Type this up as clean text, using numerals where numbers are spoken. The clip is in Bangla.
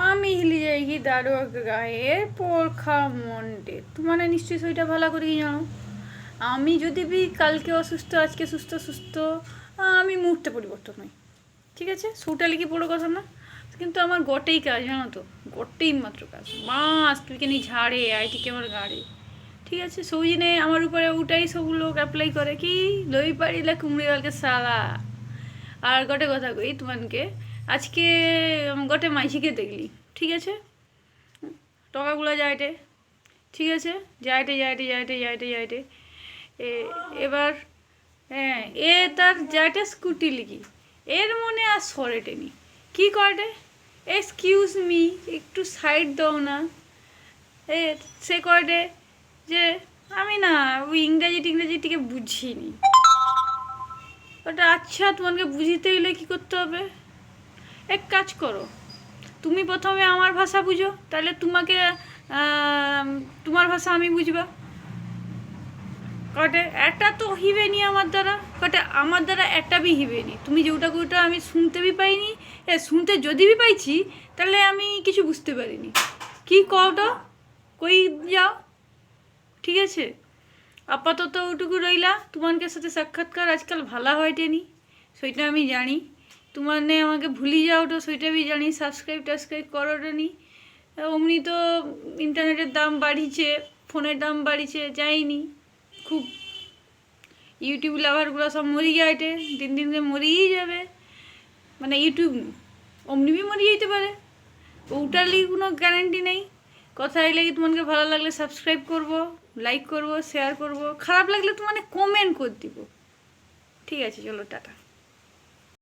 আমি হিলি যাইকি দারুয়া গায়ের পোরখা মন্ডে তোমার নিশ্চয়ই সেইটা ভালো করে জানো। আমি যদি বি কালকে অসুস্থ আজকে সুস্থ সুস্থ, আমি মুহূর্তে পরিবর্তন হই। ঠিক আছে, সুটালি কি বড় কথা না, কিন্তু আমার গটেই কাজ জানো তো, গটেই মাত্র কাজ মাস তুই কেন ঝাড়ে আইটিকে আমার গাড়ে। ঠিক আছে, সৌজিনে আমার উপরে ওটাই সব লোক অ্যাপ্লাই করে কি লই পারিলে কুমড়ি গালকে সালা। আর গটে কথা কই তোমাকে, আজকে গটে মাইসিকে দেখলি। ঠিক আছে, টকাগুলো যাইটে। ঠিক আছে, যাইটে যাইটে যাইটে যাইটে যাইটে এবার হ্যাঁ এ তার যাইটে স্কুটি লিখি, এর মনে আর সরেটেনি কি করে, এক্সকিউজ মি একটু সাইড দাও না। এ সে করে যে আমি না ওই ইংরাজিটিকে বুঝিনি। ওটা আচ্ছা, তোমাকে বুঝিতে গেলে কী করতে হবে, এক কাজ করো, তুমি প্রথমে আমার ভাষা বুঝো, তাহলে তোমাকে তোমার ভাষা আমি বুঝবা। কটে একটা তো হিবে নি আমার দ্বারা, কটে আমার দ্বারা একটা বি হিবে নি, তুমি যেটা আমি শুনতে বি পাইনি, শুনতে যদি বি পাইছি তাহলে আমি কিছু বুঝতে পারিনি। কি কওটা কই যাও। ঠিক আছে, আপাতত ওটুকু রইলা, তোমাদের সাথে সাক্ষাৎকার আজকাল ভালো হয়টেনি সেইটা আমি জানি। তোমার নে আমাকে ভুলি যাও তো সেইটা বি জানি, সাবস্ক্রাইব করোনি। অমনি তো ইন্টারনেটের দাম বাড়িছে, ফোনের দাম বাড়িছে যাইনি খুব। ইউটিউব লাভারগুলো সব মরি যাইটে, দিন দিন মরিই যাবে, মানে ইউটিউব অমনি বি মরি যেতে পারে, ওটার লিগে কোনো গ্যারান্টি নেই। কথা এই লাগে তোমাকে ভালো লাগলে সাবস্ক্রাইব করবো, লাইক করবো, শেয়ার করবো, খারাপ লাগলে তোমাকে কমেন্ট করে দিব। ঠিক আছে, চলো টাটা।